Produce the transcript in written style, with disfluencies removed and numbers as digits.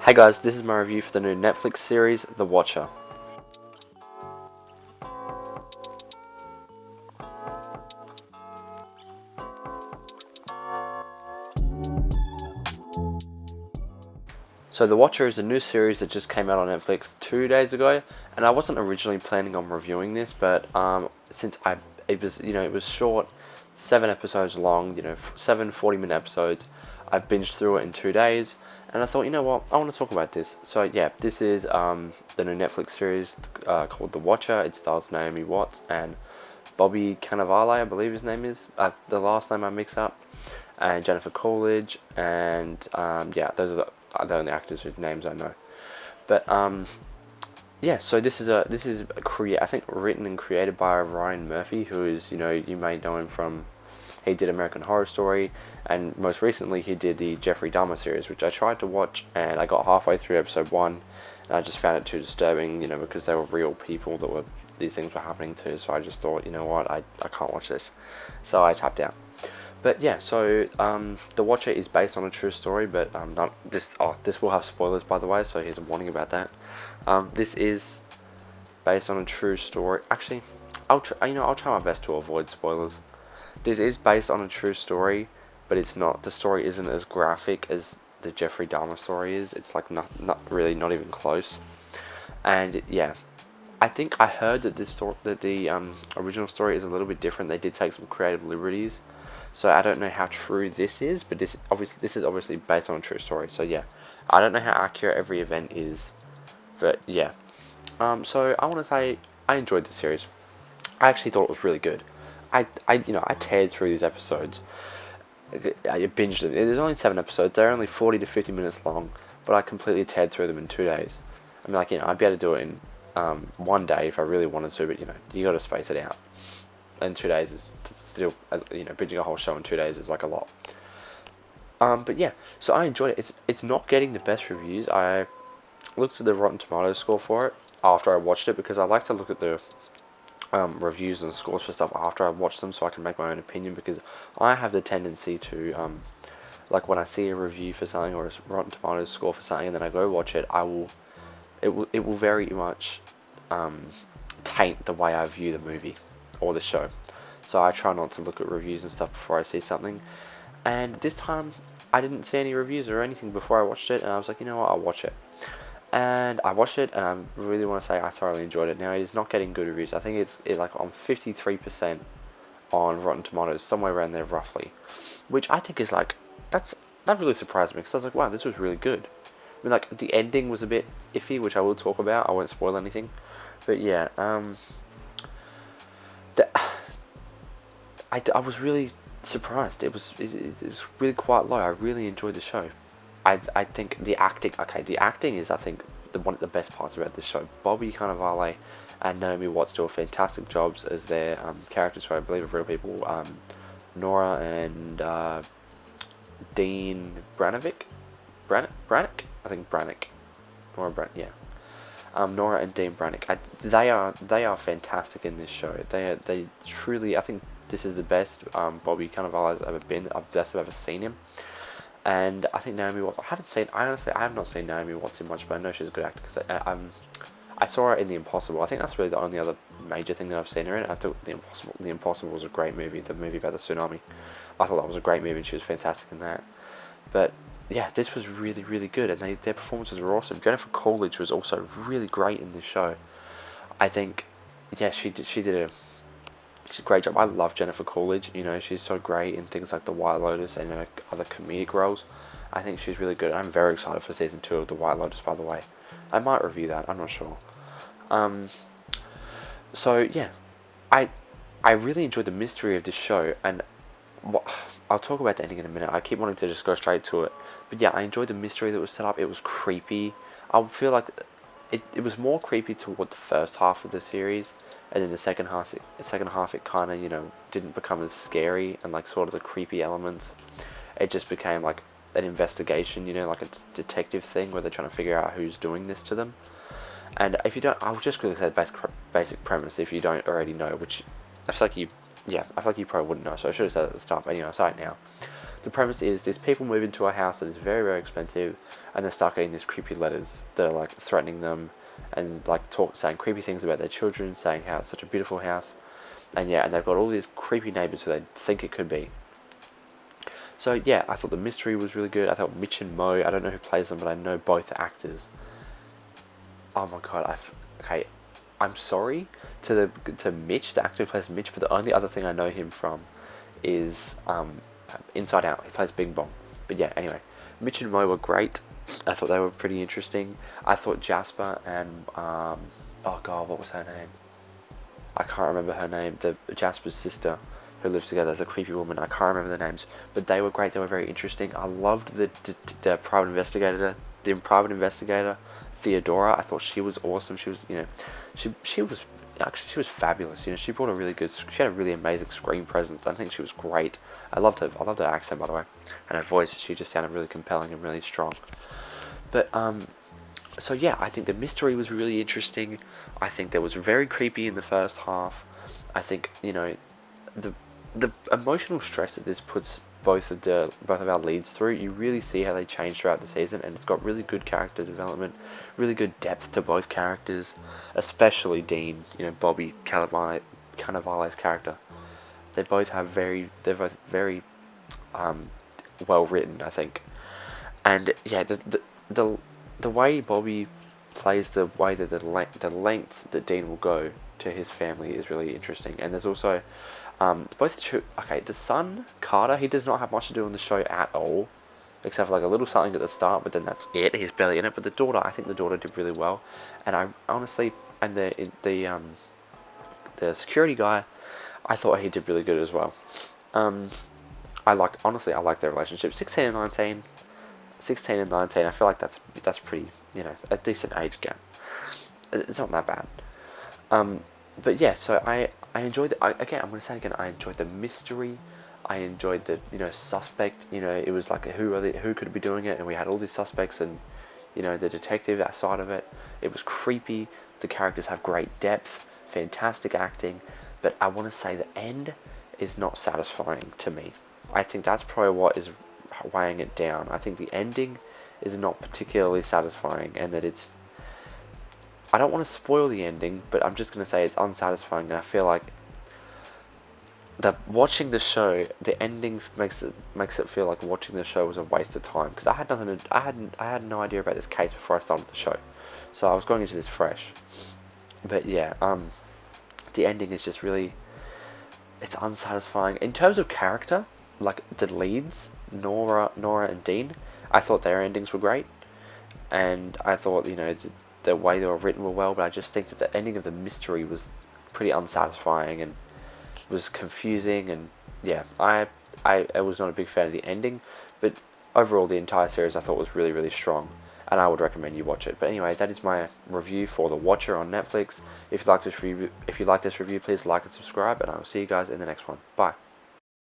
Hey guys, this is my review for the new Netflix series, The Watcher. So The Watcher is a new series that just came out on Netflix 2 days ago, and I wasn't originally planning on reviewing this, but since it was short, 7 episodes long, 7 40-minute episodes, I binged through it in 2 days, and I thought, you know what, I want to talk about this. So yeah, this is the new Netflix series called The Watcher. It stars Naomi Watts and Bobby Cannavale, I believe his name is. The last name I mix up, and Jennifer Coolidge, and those are the only actors whose names I know. But yeah, so this is I think written and created by Ryan Murphy, who is, you may know him from, he did American Horror Story, and most recently he did the Jeffrey Dahmer series, which I tried to watch, and I got halfway through episode 1, and I just found it too disturbing, because they were real people that these things were happening to, so I just thought, you know what, I can't watch this, so I tapped out. But yeah, so The Watcher is based on a true story, but this will have spoilers, by the way, so here's a warning about that. This is based on a true story. Actually, I'll try my best to avoid spoilers. This is based on a true story, but it's not. The story isn't as graphic as the Jeffrey Dahmer story is. It's like not even close. And yeah, I think I heard that the original story is a little bit different. They did take some creative liberties, so I don't know how true this is. But this is obviously based on a true story. So yeah, I don't know how accurate every event is, but yeah. So I want to say I enjoyed the series. I actually thought it was really good. I teared through these episodes. I binged them. There's only 7 episodes. They're only 40 to 50 minutes long, but I completely teared through them in 2 days. I mean, I'd be able to do it in 1 day if I really wanted to, but you got to space it out. And 2 days is still, binging a whole show in 2 days is like a lot. But yeah, so I enjoyed it. It's not getting the best reviews. I looked at the Rotten Tomatoes score for it after I watched it, because I like to look at the reviews and scores for stuff after I watch them, so I can make my own opinion, because I have the tendency to like when I see a review for something or a Rotten Tomatoes score for something and then I go watch it, it will very much taint the way I view the movie or the show. So I try not to look at reviews and stuff before I see something, and this time I didn't see any reviews or anything before I watched it, and I was like, you know what, I'll watch it. And I watched it, and I really want to say I thoroughly enjoyed it. Now, it is not getting good reviews. I think it's like on 53% on Rotten Tomatoes, somewhere around there roughly, which I think is like, that really surprised me, because I was like, wow, this was really good. I mean, like, the ending was a bit iffy, which I will talk about. I won't spoil anything, but yeah, I was really surprised. It was really quite low. I really enjoyed the show. I think the acting is, I think, one of the best parts about this show. Bobby Cannavale and Naomi Watts do a fantastic jobs as their characters, who I believe are real people. Nora and Dean Brannick? I think Brannick. Nora and Dean Brannick. They are fantastic in this show. They truly, I think this is the best Bobby Cannavale has ever been. The best I've ever seen him. And I think Naomi Watts, I have not seen Naomi Watts in much, but I know she's a good actor, because I saw her in The Impossible. I think that's really the only other major thing that I've seen her in. I thought The Impossible was a great movie, the movie about the tsunami. I thought that was a great movie, and she was fantastic in that. But yeah, this was really, really good, and their performances were awesome. Jennifer Coolidge was also really great in this show. I think, yeah, she's a great job. I love Jennifer Coolidge. She's so great in things like The White Lotus and other comedic roles. I think she's really good. I'm very excited for season 2 of The White Lotus, by the way. I might review that. I'm not sure. So yeah, I really enjoyed the mystery of this show, and I'll talk about the ending in a minute. I keep wanting to just go straight to it, but yeah, I enjoyed the mystery that was set up. It was creepy. I feel like it was more creepy toward the first half of the series. And then the second half, it kind of, didn't become as scary, and like sort of the creepy elements. It just became like an investigation, like a detective thing where they're trying to figure out who's doing this to them. And if you don't, I'll just quickly say the basic premise if you don't already know, which I feel like you probably wouldn't know. So I should have said it at the start, but anyway, I'll say it now. the premise is these people move into a house that is very, very expensive, and they start getting these creepy letters that are like threatening them, and like saying creepy things about their children, saying how it's such a beautiful house, and yeah, and they've got all these creepy neighbors who they think it could be. So yeah, I thought the mystery was really good. I thought Mitch and Mo, I don't know who plays them, but I know both actors. Oh my god, okay, I'm sorry to Mitch, the actor who plays Mitch, but the only other thing I know him from is Inside Out. He plays Bing Bong. But yeah, anyway, Mitch and Mo were great. I thought they were pretty interesting. I thought Jasper and oh god, what was her name? I can't remember her name. The Jasper's sister, who lives together as a creepy woman. I can't remember the names, but they were great. They were very interesting. I loved the private investigator, Theodora. I thought she was awesome. She was, she was fabulous. She brought she had a really amazing screen presence. I think she was great. I loved her accent, by the way, and her voice. She just sounded really compelling and really strong. But so yeah, I think the mystery was really interesting. I think that was very creepy in the first half. I think the emotional stress that this puts both of our leads through, you really see how they change throughout the season, and it's got really good character development, really good depth to both characters, especially Dean, Bobby Cannavale's character. They're both very well written, I think. And yeah, the way Bobby plays, the way that the lengths that Dean will go to his family is really interesting. And there's also the son, Carter, he does not have much to do in the show at all, except for like a little something at the start, but then that's it. He's barely in it. But the daughter, I think the daughter did really well, and I honestly, and the security guy, I thought he did really good as well. I liked their relationship. 16 and 19, I feel like that's pretty, a decent age gap. It's not that bad. But yeah, so I enjoyed I'm going to say again, I enjoyed the mystery. I enjoyed the, suspect, it was like, who could be doing it, and we had all these suspects, and, the detective, that side of it. It was creepy. The characters have great depth, fantastic acting, but I want to say the end is not satisfying to me. I think that's probably what is weighing it down. I think the ending is not particularly satisfying, and that I don't want to spoil the ending, but I'm just going to say it's unsatisfying, and I feel like watching the show, the ending makes it feel like watching the show was a waste of time, because I had no idea about this case before I started the show, so I was going into this fresh. But yeah, the ending is just really, it's unsatisfying. In terms of character, like the leads, Nora and Dean, I thought their endings were great, and I thought, the way they were written were well, but I just think that the ending of the mystery was pretty unsatisfying and was confusing, and yeah, I was not a big fan of the ending, but overall the entire series I thought was really, really strong, and I would recommend you watch it. But anyway, that is my review for The Watcher on Netflix. If you like this review, please like and subscribe, and I will see you guys in the next one. Bye.